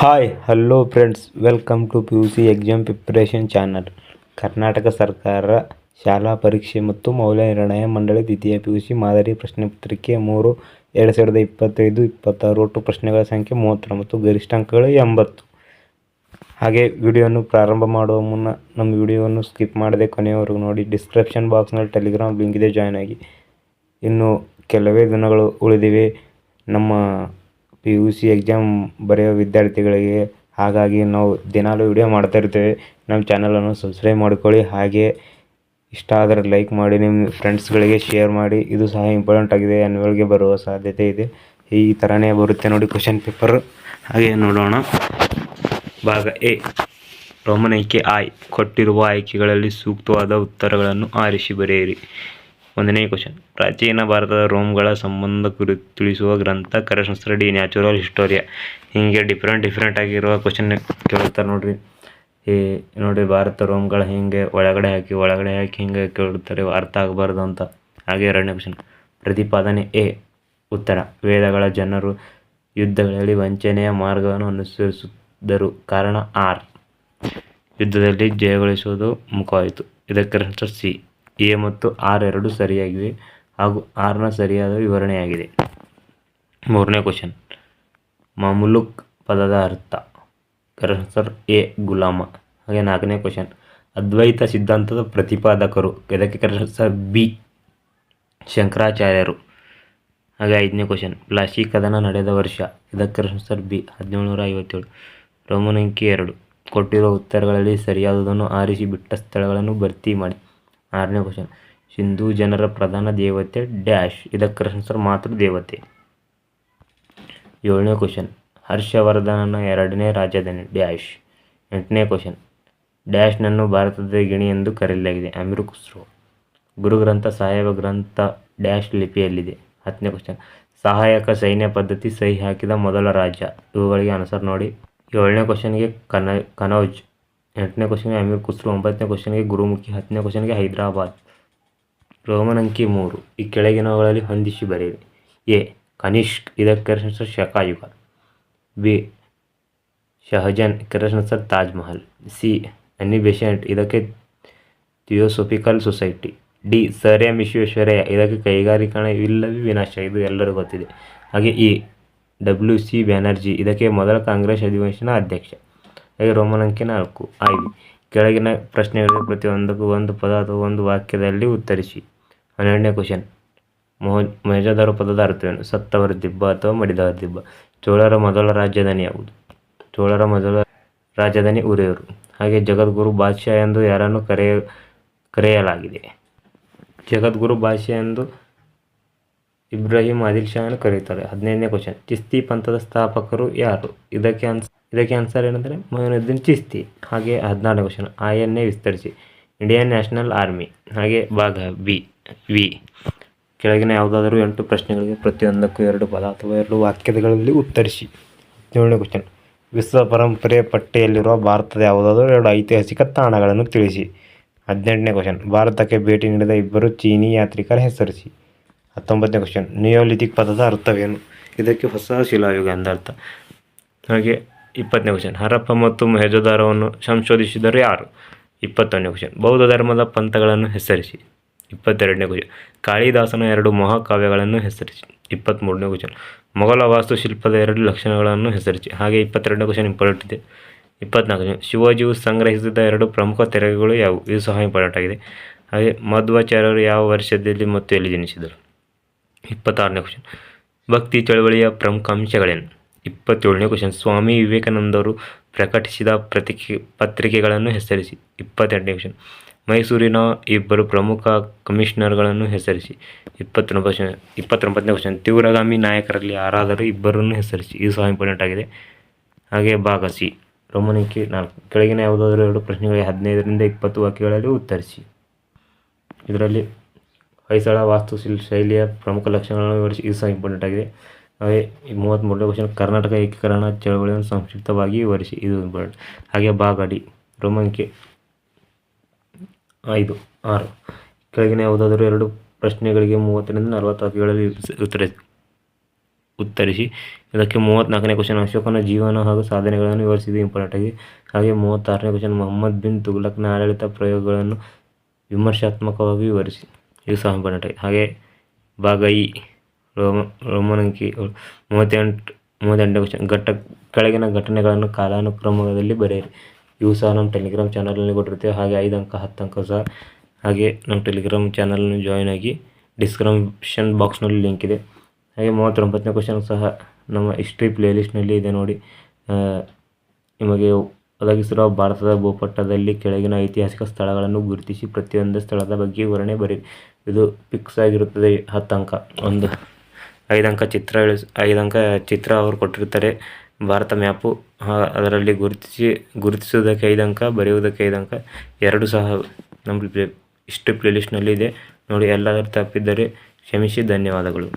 Hi hello friends, welcome to PUC exam preparation channel. Karnataka ಸರ್ಕಾರ ಶಾಲಾ ಪರೀಕ್ಷೆ ಮತ್ತು ಮೌಲ್ಯನಿರ್ಣಯ ಮಂಡಳಿ ದ್ವಿತೀಯ PUC ಮಾದರಿ ಪ್ರಶ್ನೆ ಪತ್ರಿಕೆ 3 2025-26 ಒಟ್ಟು ಪ್ರಶ್ನೆಗಳ ಸಂಖ್ಯೆ 39, ಗರಿಷ್ಠ ಅಂಕಗಳು 80. ಹಾಗೆ ವಿಡಿಯೋವನ್ನು ಪ್ರಾರಂಭ ಮಾಡುವ ಮುನ್ನ ನಮ್ಮ ವಿಡಿಯೋವನ್ನು ಸ್ಕಿಪ್ ಮಾಡದೆ ಕೊನೆಯವರೆಗೂ ನೋಡಿ. ಡಿಸ್ಕ್ರಿಪ್ಷನ್ ಬಾಕ್ಸ್ನಲ್ಲಿ ಟೆಲಿಗ್ರಾಮ್ ಲಿಂಕ್ ಇದೆ, ಜಾಯ್ನ್ ಆಗಿ. ಇನ್ನು ಕೆಲವೇ ದಿನಗಳು ಉಳಿದಿವೆ ನಮ್ಮ PUC ಎಕ್ಸಾಮ್ ಬರೆಯೋ ವಿದ್ಯಾರ್ಥಿಗಳಿಗೆ. ಹಾಗಾಗಿ ನಾವು ದಿನಾಲೂ ವಿಡಿಯೋ ಮಾಡ್ತಾ ಇರ್ತೇವೆ. ನಮ್ಮ ಚಾನಲನ್ನು ಸಬ್ಸ್ಕ್ರೈಬ್ ಮಾಡಿಕೊಳ್ಳಿ. ಹಾಗೆ ಇಷ್ಟ ಆದರೆ ಲೈಕ್ ಮಾಡಿ, ನಿಮ್ಮ ಫ್ರೆಂಡ್ಸ್ಗಳಿಗೆ ಶೇರ್ ಮಾಡಿ. ಇದು ಸಹ ಇಂಪಾರ್ಟೆಂಟ್ ಆಗಿದೆ, ಆ್ಯನ್ಯುವಲ್ಗೆ ಬರುವ ಸಾಧ್ಯತೆ ಇದೆ. ಈ ಥರನೇ ಬರುತ್ತೆ ನೋಡಿ ಕ್ವಶನ್ ಪೇಪರ್. ಹಾಗೆ ನೋಡೋಣ. ಭಾಗ ಎ, ರೋಮನ್ ಅಂಕೆ I. ಕೊಟ್ಟಿರುವ ಆಯ್ಕೆಗಳಲ್ಲಿ ಸೂಕ್ತವಾದ ಉತ್ತರಗಳನ್ನು ಆರಿಸಿ ಬರೆಯಿರಿ. 1ನೇ ಕ್ವಶನ್. ಪ್ರಾಚೀನ ಭಾರತದ ರೋಮ್ಗಳ ಸಂಬಂಧ ಕುರಿತು ತಿಳಿಸುವ ಗ್ರಂಥ. Correct answer D, natural historia. ಹೀಗೆ ಡಿಫ್ರೆಂಟ್ ಆಗಿರುವ ಕ್ವಶನ್ ಕೇಳ್ತಾರೆ ನೋಡ್ರಿ. ನೋಡಿ, ಭಾರತ ರೋಮ್ಗಳ ಹಿಂಗೆ ಒಳಗಡೆ ಹಾಕಿ ಹಿಂಗೆ ಕೇಳ್ತಾರೆ, ಅರ್ಥ ಆಗಬಾರ್ದು ಅಂತ. ಹಾಗೆ 2ನೇ ಕ್ವಶನ್. ಪ್ರತಿಪಾದನೆ ಎ ಉತ್ತರ. ವೇದಗಳ ಜನರು ಯುದ್ಧಗಳಲ್ಲಿ ವಂಚನೆಯ ಮಾರ್ಗವನ್ನು ಅನುಸರಿಸಿದರು. ಕಾರಣ ಆರ್. ಯುದ್ಧದಲ್ಲಿ ಜಯಗಳಿಸುವುದು ಮುಖವಾಯಿತು. ಇದಕ್ಕೆ ಆನ್ಸರ್ ಸಿ. ಎ ಮತ್ತು ಆರ್ ಎರಡೂ ಸರಿಯಾಗಿವೆ ಹಾಗೂ ಆರ್ನ ಸರಿಯಾದ ವಿವರಣೆಯಾಗಿದೆ. 3ನೇ ಕ್ವಶನ್. ಮಮಲುಕ್ ಪದದ ಅರ್ಥ. ಕರೆಕ್ಟ್ ಆನ್ಸರ್ ಎ, ಗುಲಾಮ. ಹಾಗೆ 4ನೇ ಕ್ವಶನ್. ಅದ್ವೈತ ಸಿದ್ಧಾಂತದ ಪ್ರತಿಪಾದಕರು. ಇದಕ್ಕೆ ಕರೆಕ್ಟ್ ಆನ್ಸರ್ ಬಿ, ಶಂಕರಾಚಾರ್ಯರು. ಹಾಗೆ 5ನೇ ಕ್ವಶನ್. ಪ್ಲಾಸಿ ಕದನ ನಡೆದ ವರ್ಷ. ಇದಕ್ಕೆ ಕರೆಕ್ಟ್ ಆನ್ಸರ್ ಬಿ, 1757. ರೋಮನ್ ಅಂಕೆ 2. ಕೊಟ್ಟಿರುವ ಉತ್ತರಗಳಲ್ಲಿ ಸರಿಯಾದುದನ್ನು ಆರಿಸಿ ಬಿಟ್ಟ ಸ್ಥಳಗಳನ್ನು ಭರ್ತಿ ಮಾಡಿ. 6ನೇ ಕ್ವಶನ್. ಸಿಂಧೂ ಜನರ ಪ್ರಧಾನ ದೇವತೆ ಡ್ಯಾಶ್. ಇದಕ್ಕೆ ಕರೆಕ್ಟ್ ಆನ್ಸರ್ ಮಾತೃ ದೇವತೆ. 7ನೇ ಕ್ವಶನ್. ಹರ್ಷವರ್ಧನನ 2ನೇ ರಾಜಧಾನಿ ಡ್ಯಾಶ್. 8ನೇ ಕ್ವಶನ್. ಡ್ಯಾಶ್ನನ್ನು ಭಾರತದ ಗಿಣಿ ಎಂದು ಕರೆಯಲಾಗಿದೆ. ಅಮೀರ್ ಖುಸ್ರೋ. ಗುರುಗ್ರಂಥ ಸಾಹೇಬ ಗ್ರಂಥ ಡ್ಯಾಶ್ ಲಿಪಿಯಲ್ಲಿದೆ. 10ನೇ ಕ್ವಶನ್. ಸಹಾಯಕ ಸೈನ್ಯ ಪದ್ಧತಿ ಸಹಿ ಹಾಕಿದ ಮೊದಲ ರಾಜ್ಯ. ಇವುಗಳಿಗೆ ಆನ್ಸರ್ ನೋಡಿ. 7ನೇ ಕ್ವಶನ್ಗೆ ಕನೌಜ್. 8ನೇ ಕ್ವಶನ್ಗೆ ಅಮೀರ್ ಖುಸ್ರೋ. 9ನೇ ಕ್ವಶನ್ಗೆ ಗುರುಮುಖಿ. 10ನೇ ಕ್ವಶನ್ಗೆ ಹೈದರಾಬಾದ್. ರೋಮನ್ ಅಂಕಿ 3. ಈ ಕೆಳಗಿನವುಗಳಲ್ಲಿ ಹೊಂದಿಸಿ ಬರೆಯಿರಿ. ಎ, ಕನಿಷ್ಕ್. ಇದಕ್ಕೆ correct answer Shakayuga. B, Shahjahan. Correct answer Taj Mahal. C, Annie Besant. ಇದಕ್ಕೆ theosophical society. D, sir M Visvesvaraya. ಇದಕ್ಕೆ ಕೈಗಾರಿಕರಣ ಇಲ್ಲವೇ ವಿನಾಶ. ಇದು ಎಲ್ಲರಿಗೂ ಗೊತ್ತಿದೆ. ಹಾಗೆ ಇ, WC ಬ್ಯಾನರ್ಜಿ. ಇದಕ್ಕೆ ಮೊದಲ ಕಾಂಗ್ರೆಸ್ ಅಧಿವೇಶನ ಅಧ್ಯಕ್ಷ. ಹಾಗೆ ರೋಮನ್ ಅಂಕಿ 4 ಐ. ಕೆಳಗಿನ ಪ್ರಶ್ನೆಗಳಿಗೆ ಪ್ರತಿಯೊಂದಕ್ಕೂ ಒಂದು ಪದ ಅಥವಾ ಒಂದು ವಾಕ್ಯದಲ್ಲಿ ಉತ್ತರಿಸಿ. 12ನೇ ಕ್ವಶನ್. ಮೊಹೆಂಜೊದಾರೋ ಪದದ ಅರ್ಥವೇನು? ಸತ್ತವರ ದಿಬ್ಬ ಅಥವಾ ಮಡಿದವರ ದಿಬ್ಬ. ಚೋಳರ ಮೊದಲ ರಾಜಧಾನಿ ಯಾವುದು? ಚೋಳರ ಮೊದಲ ರಾಜಧಾನಿ ಉರೇರು. ಹಾಗೆ ಜಗದ್ಗುರು ಬಾದ್ಶಾ ಎಂದು ಯಾರನ್ನು ಕರೆಯಲಾಗಿದೆ? ಜಗದ್ಗುರು ಬಾದ್ಶಾ ಎಂದು ಇಬ್ರಾಹಿಂ ಆದಿಲ್ ಶಾಹನ್ನು ಕರೆಯುತ್ತಾರೆ. 15ನೇ ಕ್ವಶನ್. ಚಿಸ್ತಿ ಪಂಥದ ಸ್ಥಾಪಕರು ಯಾರು? ಇದಕ್ಕೆ ಆನ್ಸರ್ ಏನಂದರೆ ಮೊಯಿನುದ್ದೀನ್ ಚಿಸ್ತಿ. ಹಾಗೆ 16ನೇ ಕ್ವಶನ್. INA ವಿಸ್ತರಿಸಿ. Indian national army. ಹಾಗೆ ಭಾಗ ವಿ. ಕೆಳಗಿನ ಯಾವುದಾದರೂ 8 ಪ್ರಶ್ನೆಗಳಿಗೆ ಪ್ರತಿಯೊಂದಕ್ಕೂ 2 ಪದ ಅಥವಾ 2 ವಾಕ್ಯಗಳಲ್ಲಿ ಉತ್ತರಿಸಿ. 17ನೇ ಕ್ವಶನ್. ವಿಶ್ವ ಪರಂಪರೆ ಪಟ್ಟಿಯಲ್ಲಿರುವ ಭಾರತದ ಯಾವುದಾದರೂ 2 ಐತಿಹಾಸಿಕ ತಾಣಗಳನ್ನು ತಿಳಿಸಿ. 18ನೇ ಕ್ವಶನ್. ಭಾರತಕ್ಕೆ ಭೇಟಿ ನೀಡಿದ 2 ಚೀನಿ ಯಾತ್ರಿಕರ ಹೆಸರಿಸಿ. 19ನೇ ಕ್ವಶನ್. ನಿಯೋಲಿಥಿಕ್ ಪದದ ಅರ್ಥವೇನು? ಇದಕ್ಕೆ ಹೊಸ ಶಿಲಾಯುಗ ಎಂದರ್ಥ. ಹಾಗೆ 20ನೇ ಕ್ವಶನ್. ಹರಪ್ಪ ಮತ್ತು ಮೊಹೆಂಜೊದಾರೋವನ್ನು ಸಂಶೋಧಿಸಿದರು ಯಾರು? 21ನೇ ಕ್ವಶನ್. ಬೌದ್ಧ ಧರ್ಮದ ಪಂಥಗಳನ್ನು ಹೆಸರಿಸಿ. 22ನೇ ಕ್ವಶನ್. ಕಾಳಿದಾಸನ 2 ಮಹಾಕಾವ್ಯಗಳನ್ನು ಹೆಸರಿಸಿ. 23ನೇ ಕ್ವಶನ್. ಮೊಘಲ ವಾಸ್ತುಶಿಲ್ಪದ 2 ಲಕ್ಷಣಗಳನ್ನು ಹೆಸರಿಸಿ. ಹಾಗೆ 22ನೇ ಕ್ವಶನ್ ಇಂಪಾರ್ಟೆಂಟ್ ಇದೆ. 24ನೇ ಕ್ವಶನ್. ಶಿವಾಜಿಯು ಸಂಗ್ರಹಿಸಿದ 2 ಪ್ರಮುಖ ತೆರಿಗೆಗಳು ಯಾವುವು? ಇದು ಸಹ ಇಂಪಾರ್ಟೆಂಟ್ ಆಗಿದೆ. ಹಾಗೆ ಮಧ್ವಾಚಾರ್ಯರು ಯಾವ ವರ್ಷದಲ್ಲಿ ಮತ್ತು ಎಲ್ಲಿ ಜನಿಸಿದರು? 26ನೇ ಕ್ವಶನ್. ಭಕ್ತಿ ಚಳವಳಿಯ ಪ್ರಮುಖ ಅಂಶಗಳೇನು? 27ನೇ ಕ್ವಶನ್. ಸ್ವಾಮಿ ವಿವೇಕಾನಂದರು ಪ್ರಕಟಿಸಿದ ಪತ್ರಿಕೆಗಳನ್ನು ಹೆಸರಿಸಿ. 28ನೇ ಕ್ವಶನ್. ಮೈಸೂರಿನ 2 ಪ್ರಮುಖ ಕಮಿಷನರ್ಗಳನ್ನು ಹೆಸರಿಸಿ. 29ನೇ ಕ್ವಶನ್. ತೀವ್ರಗಾಮಿ ನಾಯಕರಲ್ಲಿ ಯಾರಾದರೂ 2 ಹೆಸರಿಸಿ. ಇದು ಸಹ ಇಂಪಾರ್ಟೆಂಟ್ ಆಗಿದೆ. ಹಾಗೆ ಭಾಗ ಸಿ, ರೋಮನ್ ಅಂಕಿ 4. ಕೆಳಗಿನ ಯಾವುದಾದರೂ 2 ಪ್ರಶ್ನೆಗಳಿಗೆ 15ರಿಂದ 20 ವಾಕ್ಯಗಳಲ್ಲಿ ಉತ್ತರಿಸಿ. ಇದರಲ್ಲಿ ಹೊಯ್ಸಳ ವಾಸ್ತುಶೈಲಿಯ ಪ್ರಮುಖ ಲಕ್ಷಣಗಳನ್ನು ವಿವರಿಸಿ. ಇದು ಸಹ ಇಂಪಾರ್ಟೆಂಟ್ ಆಗಿದೆ. ಹಾಗೆ 33ನೇ ಕ್ವಶನ್. ಕರ್ನಾಟಕ ಏಕೀಕರಣ ಚಳವಳಿಯನ್ನು ಸಂಕ್ಷಿಪ್ತವಾಗಿ ವಿವರಿಸಿ. ಇದು ಇಂಪಾರ್ಟೆಂಟ್. ಹಾಗೆ ಭಾಗ ಡಿ, ರೋಮನ್ ಅಂಕಿ 5, 6. ಕೆಳಗಿನ ಯಾವುದಾದರೂ 2 ಪ್ರಶ್ನೆಗಳಿಗೆ 30ರಿಂದ 40 ವಾಕ್ಯಗಳಲ್ಲಿ ಉತ್ತರಿಸಿ. ಇದಕ್ಕೆ 34ನೇ ಕ್ವಶನ್, ಅಶೋಕನ ಜೀವನ ಹಾಗೂ ಸಾಧನೆಗಳನ್ನು ವಿವರಿಸಿದ್ದು ಇಂಪಾರ್ಟೆಂಟ್ ಆಗಿ. ಹಾಗೆ 36ನೇ ಕ್ವಶನ್, ಮೊಹಮ್ಮದ್ ಬಿನ್ ತುಘಲಕ್ನ ಆಡಳಿತ ಪ್ರಯೋಗಗಳನ್ನು ವಿಮರ್ಶಾತ್ಮಕವಾಗಿ ವಿವರಿಸಿ. ಇದು ಸಹ ಇಂಪಾರ್ಟೆಂಟ್ ಆಗಿ. ಹಾಗೆ ಭಾಗ ಇ ರೋಮನ್ ಅಂಕಿ 38ನೇ ಕ್ವಶನ್, ಕೆಳಗಿನ ಘಟನೆಗಳನ್ನು ಕಾಲಾನುಕ್ರಮದಲ್ಲಿ ಬರೆಯಿರಿ. ಇವು ಸಹ ನಮ್ಮ ಟೆಲಿಗ್ರಾಮ್ ಚಾನಲ್ನಲ್ಲಿ ಕೊಟ್ಟಿರ್ತೇವೆ. ಹಾಗೆ 5 ಅಂಕ 10 ಅಂಕ ಸಹ. ಹಾಗೆ ನಮ್ಮ ಟೆಲಿಗ್ರಾಮ್ ಚಾನಲ್ನ ಜಾಯ್ನ್ ಆಗಿ, ಡಿಸ್ಕ್ರಿಪ್ಷನ್ ಬಾಕ್ಸ್ನಲ್ಲಿ ಲಿಂಕ್ ಇದೆ. ಹಾಗೆ 39ನೇ ಕ್ವಶನ್ ಸಹ ನಮ್ಮ ಹಿಸ್ಟ್ರಿ ಪ್ಲೇಲಿಸ್ಟ್ನಲ್ಲಿ ಇದೆ ನೋಡಿ. ನಿಮಗೆ ಒದಗಿಸಿರುವ ಭಾರತದ ಭೂಪಟದಲ್ಲಿ ಕೆಳಗಿನ ಐತಿಹಾಸಿಕ ಸ್ಥಳಗಳನ್ನು ಗುರುತಿಸಿ ಪ್ರತಿಯೊಂದು ಸ್ಥಳದ ಬಗ್ಗೆ ವಿವರಣೆ ಬರೆಯಿರಿ. ಇದು ಫಿಕ್ಸ್ ಆಗಿರುತ್ತದೆ 10 ಅಂಕ. 5 ಅಂಕ ಚಿತ್ರ ಅವರು ಕೊಟ್ಟಿರ್ತಾರೆ, ಭಾರತ ಮ್ಯಾಪು. ಅದರಲ್ಲಿ ಗುರುತಿಸುವುದಕ್ಕೆ 5 ಅಂಕ, ಬರೆಯುವುದಕ್ಕೆ 5 ಅಂಕ. ಎರಡು ಸಹ ನಮ್ಮ ಹಿಸ್ಟ್ರಿ ಪ್ಲೇಲಿಸ್ಟ್ನಲ್ಲಿ ಇದೆ ನೋಡಿ. ಎಲ್ಲಾದರೂ ತಪ್ಪಿದ್ದರೆ ಕ್ಷಮಿಸಿ. ಧನ್ಯವಾದಗಳು.